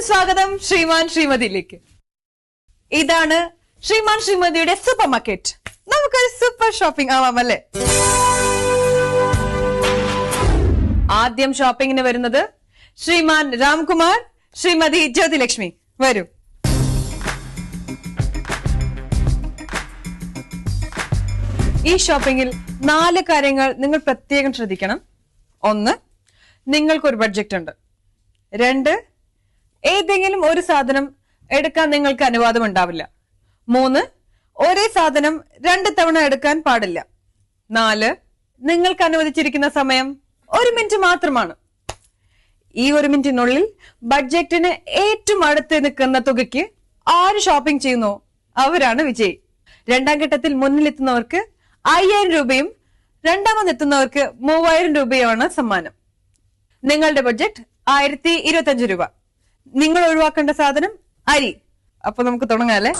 സ്വാഗതം ശ്രീമാൻ ശ്രീമതിയിലേക്ക്. ഇതാണ് ശ്രീമാൻ ശ്രീമതിയുടെ super market. നമുക്കൊരു സൂപ്പർ ഷോപ്പിംഗ് ആവാമല്ലേ? ആദ്യം ഷോപ്പിംഗിന് വരുന്നത് ശ്രീമാൻ രാംകുമാർ, ശ്രീമതി ജ്യോതിലക്ഷ്മി. വരൂ. ഈ ഷോപ്പിംഗിൽ 4 കാര്യങ്ങൾ നിങ്ങൾ പ്രത്യേകം ശ്രദ്ധിക്കണം. 1, നിങ്ങൾക്കൊരു ബഡ്ജറ്റ് ഉണ്ട്. 2, ഏതെങ്കിലും ഒരു സാധനം എടുക്കാൻ നിങ്ങൾക്ക് അനുവാദം ഉണ്ടാവില്ല. 3, ഒരേ സാധനം 2 തവണ എടുക്കാൻ പാടില്ല. 4, നിങ്ങൾക്ക് അനുവദിച്ചിരിക്കുന്ന സമയം 1 മിനിറ്റ് മാത്രമാണ്. ഈ 1 മിനിറ്റിനുള്ളിൽ ബഡ്ജറ്റിന് ഏറ്റവും അടുത്ത് നിൽക്കുന്ന തുകയ്ക്ക് ആര് ഷോപ്പിംഗ് ചെയ്യുന്നോ അവരാണ് വിജയി. 2ാം ഘട്ടത്തിൽ മുന്നിലെത്തുന്നവർക്ക് 5000 രൂപയും 2ാമതെത്തുന്നവർക്ക് 3000 രൂപയുമാണ് സമ്മാനം. നിങ്ങളുടെ ബഡ്ജറ്റ് 1025 രൂപ. നിങ്ങൾ ഒഴിവാക്കേണ്ട സാധനം അരി. അപ്പൊ നമുക്ക് തുടങ്ങാല്ലേ?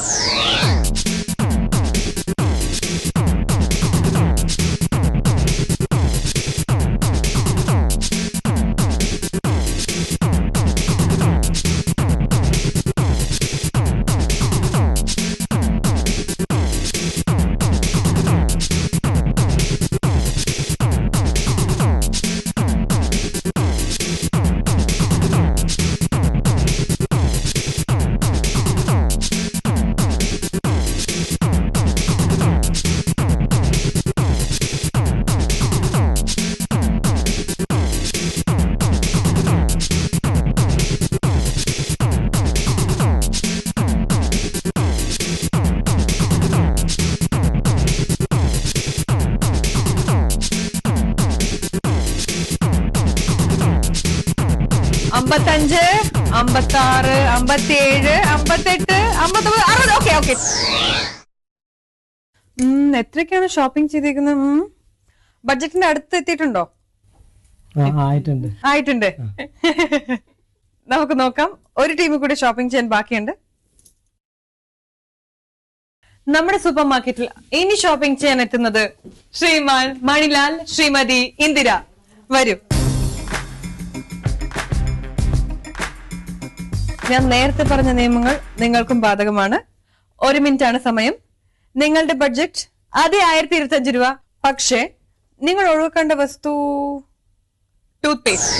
അമ്പത്തഞ്ച്, 56, 57, 58, 59, 60. Okay okay. എത്രയൊക്കെയാണ് ഷോപ്പിംഗ് ചെയ്തിരിക്കുന്നത്? ബഡ്ജറ്റിന്റെ അടുത്ത് എത്തിയിട്ടുണ്ടോ? ആയിട്ടുണ്ട്. നമുക്ക് നോക്കാം. ഒരു ടീം കൂടി ഷോപ്പിംഗ് ചെയ്യാൻ ബാക്കിയുണ്ട്. നമ്മുടെ സൂപ്പർ മാർക്കറ്റിൽ ഇനി ഷോപ്പിംഗ് ചെയ്യാൻ എത്തുന്നത് ശ്രീമാൻ മണിലാൽ, ശ്രീമതി ഇന്ദിര. വരൂ. ഞാൻ നേരത്തെ പറഞ്ഞ നിയമങ്ങൾ നിങ്ങൾക്കും ബാധകമാണ്. 1 മിനിറ്റാണ് സമയം. നിങ്ങളുടെ ബഡ്ജറ്റ് അതേ 1025 രൂപ. പക്ഷേ നിങ്ങൾ ഒഴിവാക്കേണ്ട വസ്തു ടൂത്ത് പേസ്റ്റ്.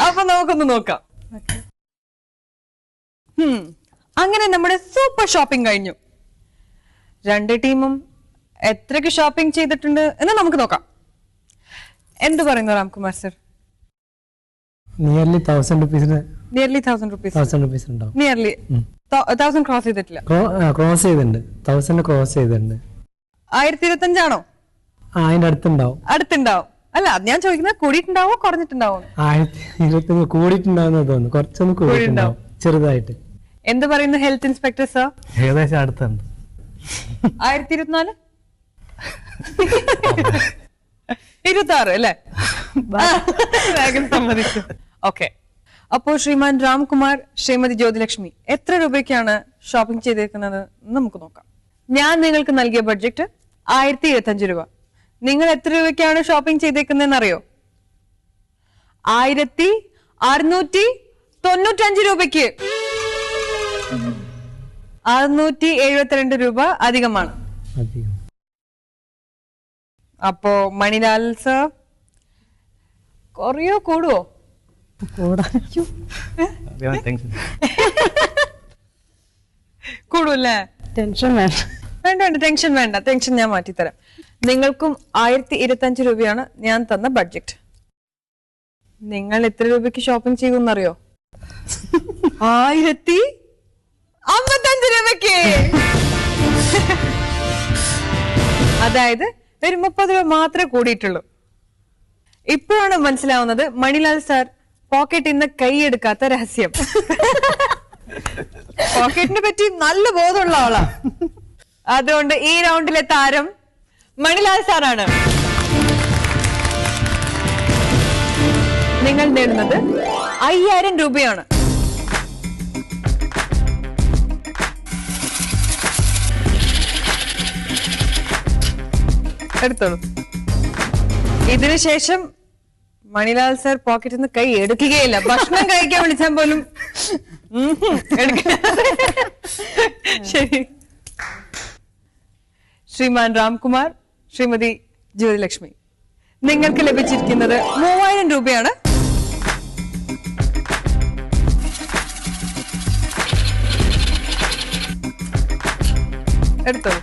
അപ്പൊ നമുക്കൊന്ന് നോക്കാം. അങ്ങനെ നമ്മുടെ സൂപ്പർ ഷോപ്പിംഗ് കഴിഞ്ഞു. 2 ടീമും എത്രയ്ക്ക് ഷോപ്പിംഗ് ചെയ്തിട്ടുണ്ട് എന്ന് നമുക്ക് നോക്കാം. എന്ത് പറയുന്നു രാംകുമാർ സർ? നിയർലി 1000 റുപ്പീസിന് നിയർലി 1000 റുപ്പീസ് ഉണ്ടാവും. നിയർലി 1000 ക്രോസ് ചെയ്തിട്ടില്ല. ക്രോസ് ചെയ്തിട്ടുണ്ട്. 1000 ക്രോസ് ചെയ്തിട്ടുണ്ട്. 1025 ആണോ? അതിന്റെ അടുത്തുണ്ടാവും. അല്ല, ഞാൻ ചോദിക്കുന്നത് കൂടിയിട്ടുണ്ടാവോ കുറഞ്ഞിട്ടുണ്ടാവോ? 1025 കൂടിയിട്ടുണ്ടാവുന്ന തോന്നുന്നു. കുറച്ചൊന്നും കൂടിയിട്ടുണ്ടാവും, ചെറുതായിട്ട്. എന്ത് പറയുന്നു ഹെൽത്ത് ഇൻസ്പെക്ടർ സർ? ഏകദേശം അടുത്തുണ്ട്. 1024, 26 അല്ലേ? സമ്മതിച്ചു. ഓക്കെ. അപ്പോ ശ്രീമാൻ രാംകുമാർ, ശ്രീമതി ജ്യോതിലക്ഷ്മി എത്ര രൂപയ്ക്കാണ് ഷോപ്പിംഗ് ചെയ്തിരിക്കുന്നത് നമുക്ക് നോക്കാം. ഞാൻ നിങ്ങൾക്ക് നൽകിയ ബഡ്ജറ്റ് 1025 രൂപ. നിങ്ങൾ എത്ര രൂപയ്ക്കാണ് ഷോപ്പിംഗ് ചെയ്തേക്കുന്നതെന്ന് അറിയോ? 1695 രൂപയ്ക്ക്. 672 രൂപ അധികമാണ്. അപ്പോ മണിലാൽ സർ കുറയോ കൂടുവോ? കൂടൂല്ലേ? ടെൻഷൻ വേണ്ട. വേണ്ട വേണ്ട, ടെൻഷൻ വേണ്ട, ടെൻഷൻ ഞാൻ മാറ്റിത്തരാം. നിങ്ങൾക്കും 1025 രൂപയാണ് ഞാൻ തന്ന ബഡ്ജറ്റ്. നിങ്ങൾ എത്ര രൂപയ്ക്ക് ഷോപ്പിംഗ് ചെയ്യുമെന്നറിയോ? 1055 രൂപയ്ക്ക്. അതായത് ഒരു 30 രൂപ മാത്രമേ കൂടിയിട്ടുള്ളൂ. ഇപ്പോഴാണ് മനസ്സിലാവുന്നത് മണിലാൽ സാർ പോക്കറ്റിൽ നിന്ന് കൈയെടുക്കാത്ത രഹസ്യം. പോക്കറ്റിനെ പറ്റി നല്ല ബോധമുള്ള ആളാ. അതുകൊണ്ട് ഈ റൗണ്ടിലെ താരം മണിലാൽ സാറാണ്. നിങ്ങൾ നേടുന്നത് 5000 രൂപയാണ്. എടുത്തോളൂ. ഇതിനുശേഷം മണിലാൽ സാർ പോക്കറ്റിൽ നിന്ന് കൈ എടുക്കുകയില്ല. ഭക്ഷണം കഴിക്കാൻ വിളിച്ചാൽ പോലും ശരി. ശ്രീമാൻ രാംകുമാർ, ശ്രീമതി ജ്യോതിലക്ഷ്മി, നിങ്ങൾക്ക് ലഭിച്ചിരിക്കുന്നത് 3000 രൂപയാണ്. എടുത്തോളൂ.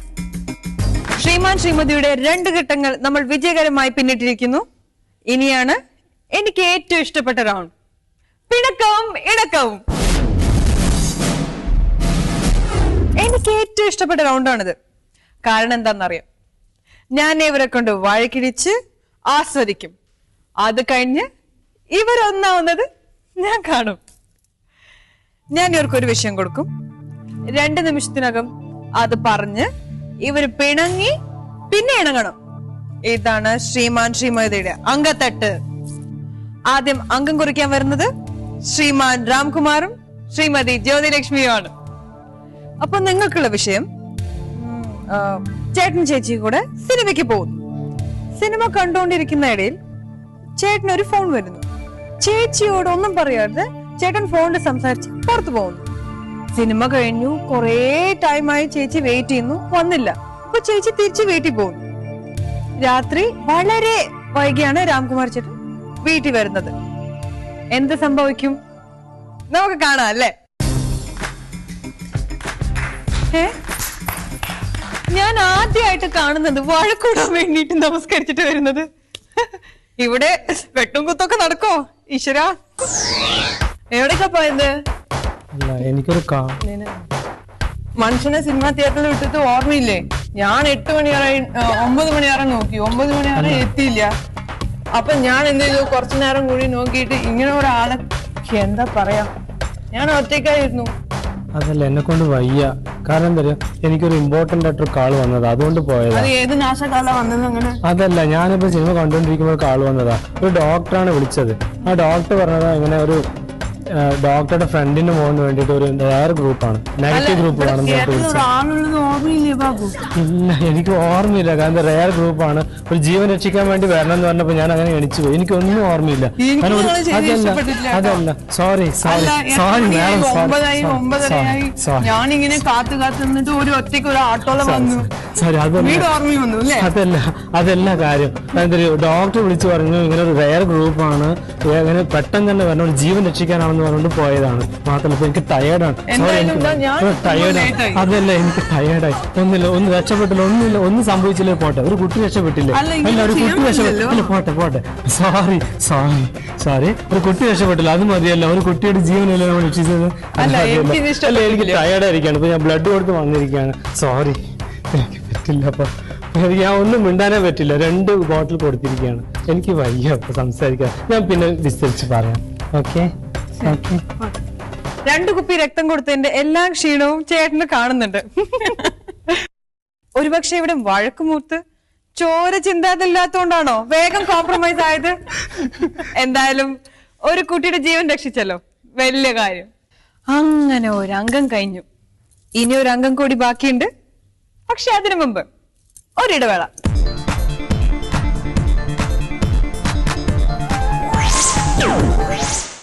ശ്രീമാൻ ശ്രീമതിയുടെ 2 ഘട്ടങ്ങൾ നമ്മൾ വിജയകരമായി പിന്നിട്ടിരിക്കുന്നു. ഇനിയാണ് എനിക്ക് ഏറ്റവും ഇഷ്ടപ്പെട്ട റൗണ്ട്, പിണക്കവും ഇണക്കവും. എനിക്ക് ഏറ്റവും ഇഷ്ടപ്പെട്ട റൗണ്ടാണിത്. കാരണം എന്താണെന്നറിയാം, ഞാൻ ഇവരെ കൊണ്ട് വഴക്കിടിച്ച് ആസ്വദിക്കും. അത് കഴിഞ്ഞ് ഇവരൊന്നാവുന്നത് ഞാൻ കാണും. ഞാൻ ഇവർക്കൊരു വിഷയം കൊടുക്കും. 2 നിമിഷത്തിനകം അത് പറഞ്ഞ് ഇവര് പിണങ്ങി പിന്നെ ഇണങ്ങണം. ഇതാണ് ശ്രീമാൻ ശ്രീമതിയുടെ അങ്കത്തട്ട്. ആദ്യം അംഗം കുറിക്കാൻ വരുന്നത് ശ്രീമാൻ രാംകുമാറും ശ്രീമതി ജ്യോതിലക്ഷ്മിയുമാണ്. അപ്പൊ നിങ്ങൾക്കുള്ള വിഷയം, ചേട്ടൻ ചേച്ചി കൂടെ സിനിമയ്ക്ക് പോകുന്നു. സിനിമ കണ്ടുകൊണ്ടിരിക്കുന്ന ഇടയിൽ ചേട്ടനൊരു ഫോൺ വരുന്നു. ചേച്ചിയോട് ഒന്നും പറയാതെ ചേട്ടൻ ഫോണിൽ സംസാരിച്ച് പുറത്തു പോകുന്നു. സിനിമ കഴിഞ്ഞു, കുറേ ടൈമായി ചേച്ചി വെയിറ്റ് ചെയ്യുന്നു, വന്നില്ല. അപ്പൊ ചേച്ചി തിരിച്ച് വീട്ടിൽ പോകുന്നു. രാത്രി വളരെ വൈകിയാണ് രാംകുമാർ ചേട്ടൻ വീട്ടിൽ വരുന്നത്. എന്ത് സംഭവിക്കും നമുക്ക് കാണാം അല്ലേ? ഞാൻ ആദ്യമായിട്ട് കാണുന്നത് വഴക്കൂടാൻ വേണ്ടിട്ട് നമസ്കരിച്ചിട്ട് വരുന്നത്. ഇവിടെ വെട്ടും കുത്തൊക്കെ നടക്കോ ഈശ്വര? എവിടേക്കാ പോയത്? എനിക്കൊരു മനുഷ്യനെ സിനിമ തിയേറ്ററിൽ വിട്ടിട്ട് ഓർമ്മയില്ലേ? ഞാൻ 8 മണിയാറെ 9 മണിയാറെ നോക്കി, 9 മണിയാറെ എത്തിയില്ല. അപ്പൊ ഞാൻ എന്ത് ചെയ്തു, കുറച്ചു നേരം കൂടി നോക്കിയിട്ട് ഇങ്ങനെ ഒരാളെ എന്താ പറയാ, ഞാൻ ഒറ്റയ്ക്കായിരുന്നു. അതല്ല, എന്നെ കൊണ്ട് വയ്യ. കാരണം എന്താ പറയാ, എനിക്കൊരു ഇമ്പോർട്ടന്റ് ആയിട്ടൊരു കാള് വന്നതാ, അതുകൊണ്ട് പോയതാ. അത് ഏത് നാശകാല വന്നത്? അങ്ങനെ അതല്ല, ഞാനിപ്പോ സിനിമ കണ്ടോണ്ടിരിക്കുമ്പോൾ കാള് വന്നതാ. ഒരു ഡോക്ടറാണ് വിളിച്ചത്. ആ ഡോക്ടർ പറഞ്ഞതാ ഇങ്ങനെ ഒരു ഡോക്ടറുടെ ഫ്രണ്ടിന് പോകാൻ വേണ്ടിട്ട് ഒരു വേറെ ഗ്രൂപ്പാണ്, നെഗറ്റീവ് ഗ്രൂപ്പ് ആണെന്ന് ഓർമ്മയില്ലേ ബാബു? ഇല്ല, എനിക്ക് ഓർമ്മയില്ല. കാരണം റെയർ ഗ്രൂപ്പാണ്. ഒരു ജീവൻ രക്ഷിക്കാൻ വേണ്ടി വരണം എന്ന് പറഞ്ഞപ്പോ ഞാൻ അങ്ങനെ എണിച്ചു പോയി. എനിക്കൊന്നും ഓർമ്മയില്ല. അതല്ല, സോറി സോറി സോറി ഞാനിങ്ങനെ കാത്തു നിന്നിട്ട് ഒരു ഒറ്റയ്ക്ക് ഒരു ഓട്ടോളം വന്നു. സോറി, അതല്ല അതല്ല കാര്യം. എന്താ ഡോക്ടർ വിളിച്ചു പറഞ്ഞു ഇങ്ങനെ ഒരു റെയർ ഗ്രൂപ്പാണ്, അങ്ങനെ പെട്ടെന്ന് തന്നെ വരണം, ഒരു ജീവൻ രക്ഷിക്കാനാണെന്ന് പറഞ്ഞുകൊണ്ട് പോയതാണ്. മാത്രമല്ല ഇപ്പൊ എനിക്ക് ടയേർഡാണ്. സോറി, എനിക്ക് ടയേർഡാണ്. അതല്ല, എനിക്ക് ടയേർഡായി. ഒന്നില്ല, ഒന്നും രക്ഷപ്പെട്ടില്ല, ഒന്നും സംഭവിച്ചില്ലേ, പോട്ടെ. ഒരു കുട്ടി രക്ഷപ്പെട്ടില്ലേ? അല്ല, ഒരു കുട്ടി രക്ഷപ്പെട്ടില്ല, പോട്ടെ. സോറി സോറി സോറി ഒരു കുട്ടി രക്ഷപ്പെട്ടില്ല, അത് മതിയല്ല. ഒരു കുട്ടിയുടെ ജീവനല്ലേ നമ്മൾ രക്ഷിച്ചത്. അല്ല, എനിക്ക് ടയേർഡായിരിക്കാണ്. ഇപ്പൊ ഞാൻ ബ്ലഡ് കൊടുത്ത് വന്നിരിക്കുകയാണ്. സോറി, എനിക്ക് പറ്റില്ല. അപ്പൊ എനിക്ക് ഞാൻ ഒന്നും മിണ്ടാനേ പറ്റില്ല. 2 ബോട്ടിൽ കൊടുത്തിരിക്കുകയാണ്. എനിക്ക് വയ്യ അപ്പൊ സംസാരിക്കാൻ. ഞാൻ പിന്നെ വിസ്തരിച്ച് പറയാം. ഓക്കെ. 2 കുപ്പി രക്തം കൊടുത്തതിന്റെ എല്ലാ ക്ഷീണവും ചേട്ടന് കാണുന്നുണ്ട്. ഒരുപക്ഷെ ഇവിടെ വഴക്കുമൂത്ത് ചോര ചിന്താതില്ലാത്തോണ്ടാണോ വേഗം കോംപ്രമൈസ് ആയത്? എന്തായാലും ഒരു കുട്ടിയുടെ ജീവൻ രക്ഷിച്ചല്ലോ, വലിയ കാര്യം. അങ്ങനെ ഒരു അംഗം കഴിഞ്ഞു. ഇനി ഒരു അംഗം കൂടി ബാക്കിയുണ്ട്. പക്ഷെ അതിനു മുമ്പ് ഒരിടവേള.